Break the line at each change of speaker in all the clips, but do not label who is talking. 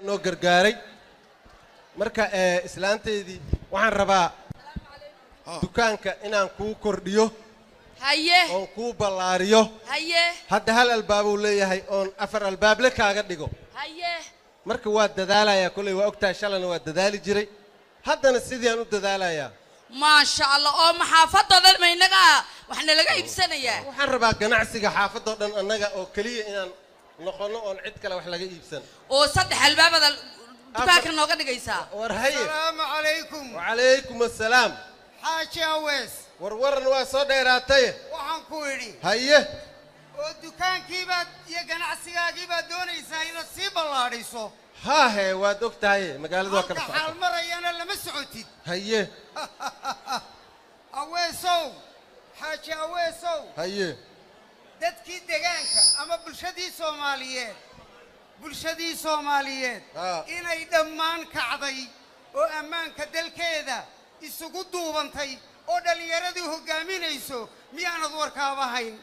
noo gargaaray marka islaanteedii waxaan rabaa dukaanka inaan kuu kordhiyo
haye
oo kuu ballaariyo
haye
hadda hal albaab uu leeyahay oo afar albaab le kaaga dhigo
haye
marka waa dadaalaya kulay waa ogtaa shalana waa dadaali jiray haddana sidii aan u dadaalayaa
ما شاء الله أو محافظة ذا ما ينقع وإحنا لقى بسنة يا
waxaan rabaa ganacsiga xaafadda dhan annaga oo kaliya inaan noqono oo cid kale wax laga iibsan
وصدح الباب هذا دكاك النوقة دقيسا
warhaye
السلام عليكم
وعليكم السلام
حاجة أويس
warwaran waa soo dheeraatay
waxaan ku idhi
haye
oo dukaankiibaad iyo ganacsigaagiibaad doonaysaa inaad sii ballaadhiso
haahe waad og tahay magaaladu waa kala
halka
socota
xaalmarayana lama socotid
haye
aweesow xaaji aweesow
haye
dadkii deegaanka ama bulshadii Soomaaliyeed inay dhammaan kacday oo ammaanka dalkeeda isugu duubantay oo dhalinyaradii hogaaminayso miyaanad warkaaba hayn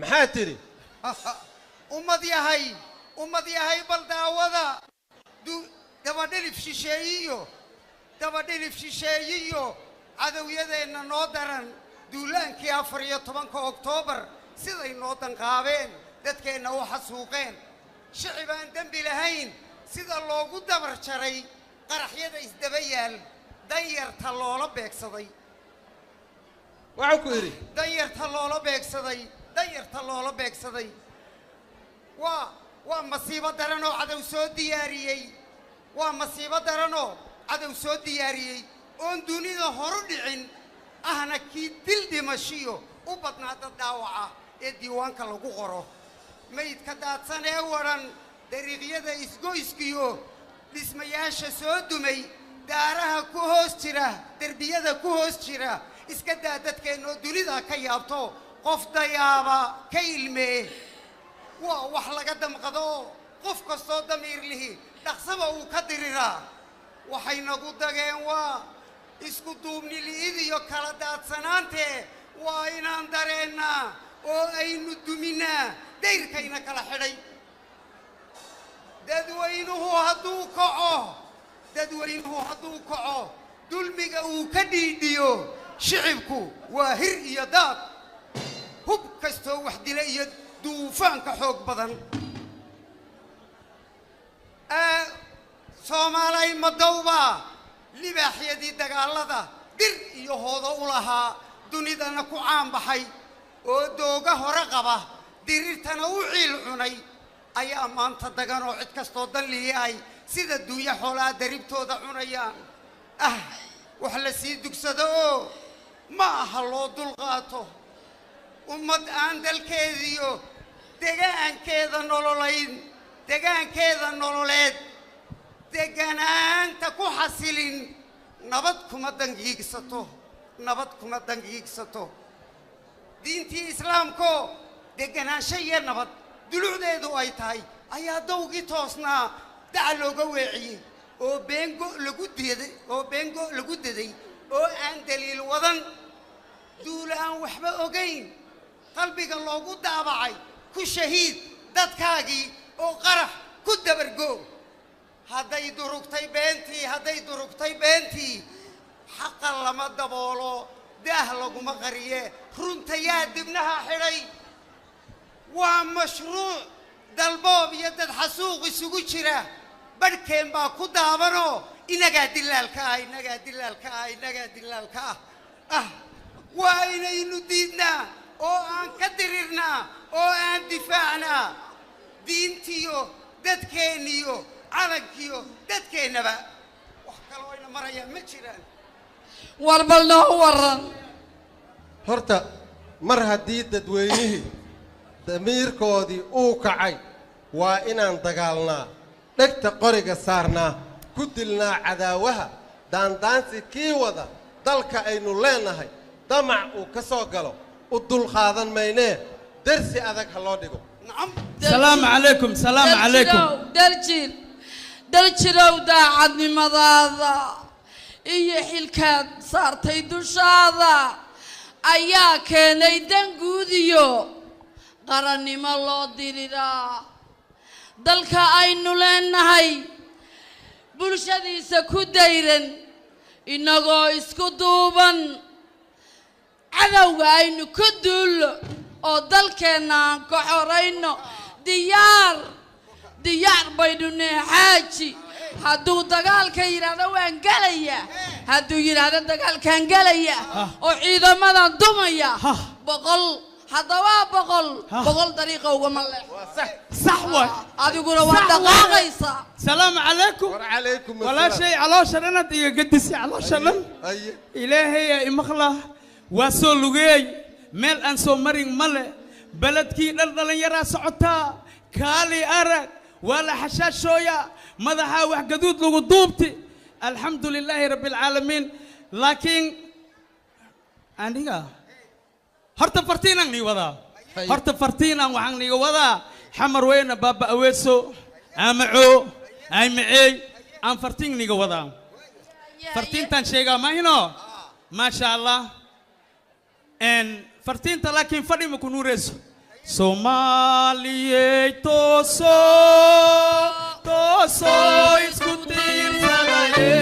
maxaa tiri
ummad yahay bal daawada dabadhilif shisheeyiyo cadawyadeena noo daran duulaankii 14 Oktoobar siday noo danqaabeen dadkeena u xasuuqeen shicibaan dambi lahayn sida loogu dabar jaray qaraxyada isdaba yaal danyarta loola beegsaday
waxaan ku idhi
danyarta loola beegsaday waa masiibo daran oo cadow soo diyaariyey oon dunida horu dhicin ahna kii dil dhimashiyo u badnaa dad dhaawaca ee diiwaanka lagu qoro maydka daadsan ee waran dariiqyada isgoyskiyo dhismayaasha soo dumay daaraha ku hoos jira derbiyada ku hoos jira iska daa dadkeennoo dunida ka yaabto qof dayaaba ka ilmee waa wax laga damqado qof kastoo damiir lihi dhaqsaba uu ka diriraa waxay nagu dageen waa isku duubni li'id iyo kala daadsanaantee waa inaan dareennaa oo aynu duminaa dayrkayna kala xidhay dadweynuhu hadduu kaco dulmiga uu ka dhiidhiyo shicibku waa hir iyo daad hub kastoo wax dila iyo duufaanka xoog badan soomaalay madowba libaaxyadii dagaalada dir iyo hoodo u lahaa dunidana ku caan baxay oo dooga hore qaba dirirtana u ciil cunay ayaa maanta dagan oo cid kastoo dalliyahay sida duunya xoolaa daribtooda cunayaan wax la sii dugsado oo ma aha loo dulqaato ummad aan dalkeediyo degaankeeda nololeed deganaanta ku xasilin nabad kuma dangiigsato diintii islaamko deganaansho iyo nabad dulucdeedu ay tahay ayaa dawgii toosnaa daca looga weeciyey oo beengo lagu daday oo aan daliil wadan duul aan waxba ogayn qalbiga loogu daabacay ku shahiid dadkaagii oo qarax ku dabargo hadday durugtay beentii xaqa lama daboolo daah laguma qariye runta yaa dibnaha xidhay waa mashruuc dalboob iyo dad xasuuq isugu jira barhkeen baa ku daabanoo inagaa dilaalka ah waa inaynu diidnaa oo aan ka dirirnaa oo aan difaacnaa diintiyo dadkeenniyo calankiyo dadkeennaba wax kaloo ayna marayaan ma jiraan
warbal noo waran
horta mar haddii dadweynihii damiirkoodii uu kacay waa inaan dagaalnaa dhegta qoriga saarnaa ku dilnaa cadaawaha daandaansi kii wada dalka aynu leenahay damac uu ka soo galo u dulqaadan maynee darsi adag ha loo dhigo
السلام عليكم
daljirow daacadnimadaada iyo xilkaad saartay dushaada ayaa keenay danguudiyo qarannimo loo diriraa dalka aynu leenahay bulshadiisa ku dayran inagoo isku duuban cadowga aynu ku duullo oo dalkeenna aan ka xorayno diyaar baynu neexaaji hadduu dagaalka yidhaahdo waan gelayaa hadduu yidhaahdo dagaalkaan gelaya oo ciidamadan dumaya haddaba boqol dariiqa ugama leex
صح واي
adiguna waa dhaqaaqaysaa
السلام عليكم
وعليكم
ولا
السلام
شيء على شرنا قدسي على شرنا
أيه
إلهي يا إمخلا وسولوجي مل أنسو مرين ملء بلد كي دل يرى سعتا كالي أرك ولا حشاش شوية ماذا واحد جدود لو ضوبتي الحمد لله رب العالمين لكن أنيقا هرت فرتينا نيوضا هرت فرتينا وعن نيوضا حمر وين بابا أويسو أمعو أمعي أم فرتين نيوضا فرتين تنشيغا ما هنا ما شاء الله ان فرتين لكن فري مكونو ريسو Somalia toso iskutir sanae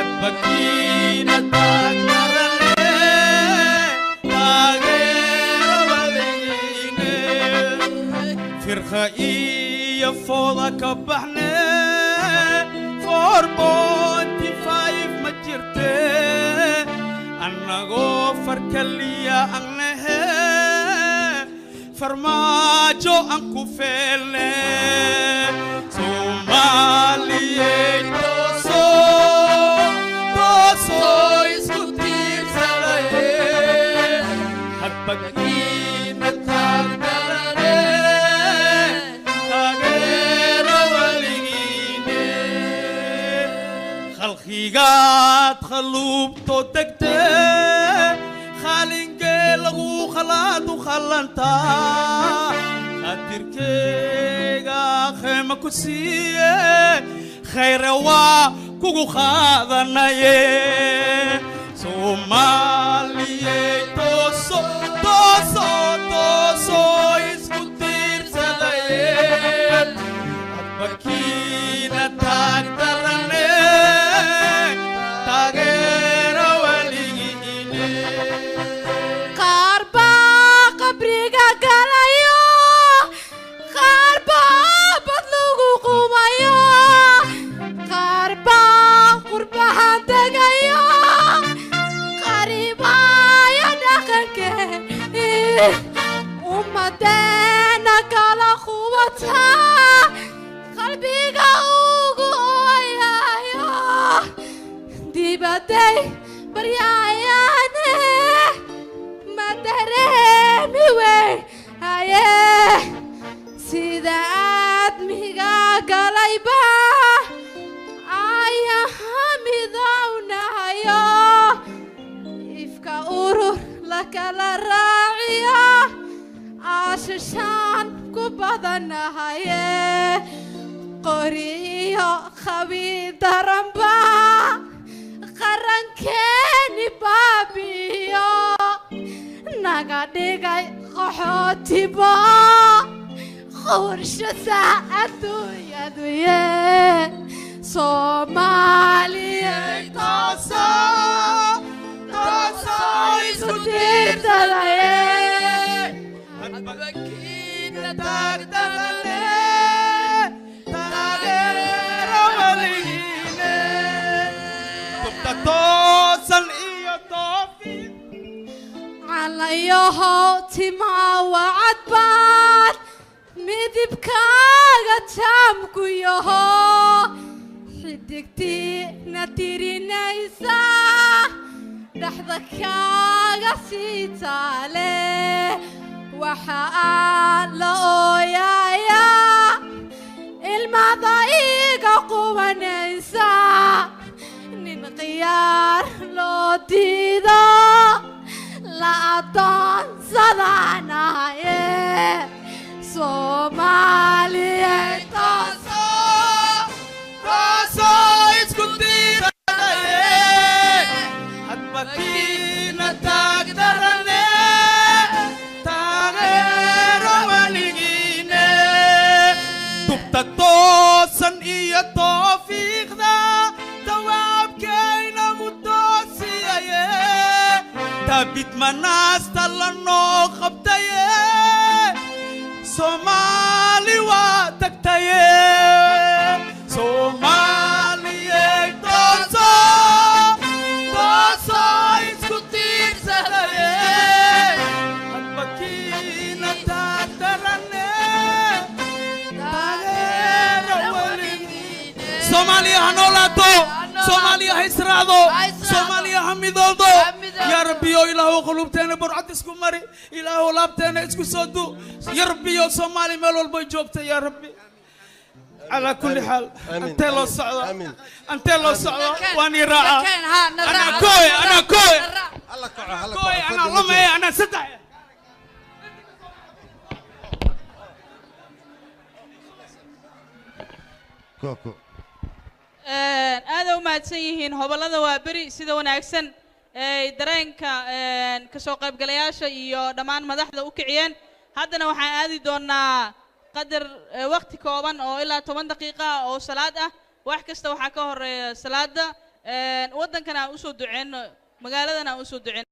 at bakina tagtarane tagera baline firqa iya foda kabahne 4.5 majirte annago farkaliya annehe فرماجو أنكو فيلي Somalia توسو اسكتير سلاي هتبكين تاكدراني تاغير وليني خلقيقات خلوب توتكتي خالنجي لغو خلاتو خلانتا خاطركيغا خيمة كسيه خيروا كوكو خاذنايه Somalia توسو اسكتير سلايه أتبكينا تاكدراني تاغير وليني
ومدينا كلا خوتها قلبي قوقو يا دي بدي برياني ما دريمي وين هاي سيدات ميغا قليبا آيا حميدونا يا إفكا أورور لك الراعية عشان كبضنا هاي قرية خبي درمبا قرن كاني بابيو نغادي غاي قحوتي با خورش ساعتو يدوية Somalia توسو اسكتير سلاي
أتبكينا
تاكدراني تاغير وليني تبتتوصل إيا توفيق
على يوهو تما وعدبان مدبكاغا تامكو يوهو حدكتي نتيري نيسا دحضكاغا سيتالي وحال لأويايا المضايق قوة نيسا ننقيار لو ديدا لا أدون صدانا Somalia توسو
اسكتير هتبكينا تاكدراني تاغير وليني تبتتوصن إيا توفيق بتمناس تلنو قبتاي Somali واتكتاي Somali توسو توسو اسكتير سهلاي أبكينا تاترني Somalia hanolato Somalia hisrado Somalia hamidoldo يا ربي يا إله قلوبتنا برعت اسكو مري إله لابتنا اسكو صدو يا ربي يا صومالي ملول بيجوبته يا ربي على كل حال أنت لو صعدة أنت لو صعدة وأني راعى أنا كوي أنا كوي أنا لمي أنا ستة
كوكو
aad u mahadsan yihiin hobalada waa bari sida wanaagsan dareenka ka soo qaybgalayaasha iyo dhammaan madaxda u kiciyeen haddana waxaan aadi doonaa qadar waqti kooban oo ilaa 10 daqiiqo oo salaad ah wax kasta waxa ka horeeya salaada wadankana u soo duceen magaaladana u soo duceen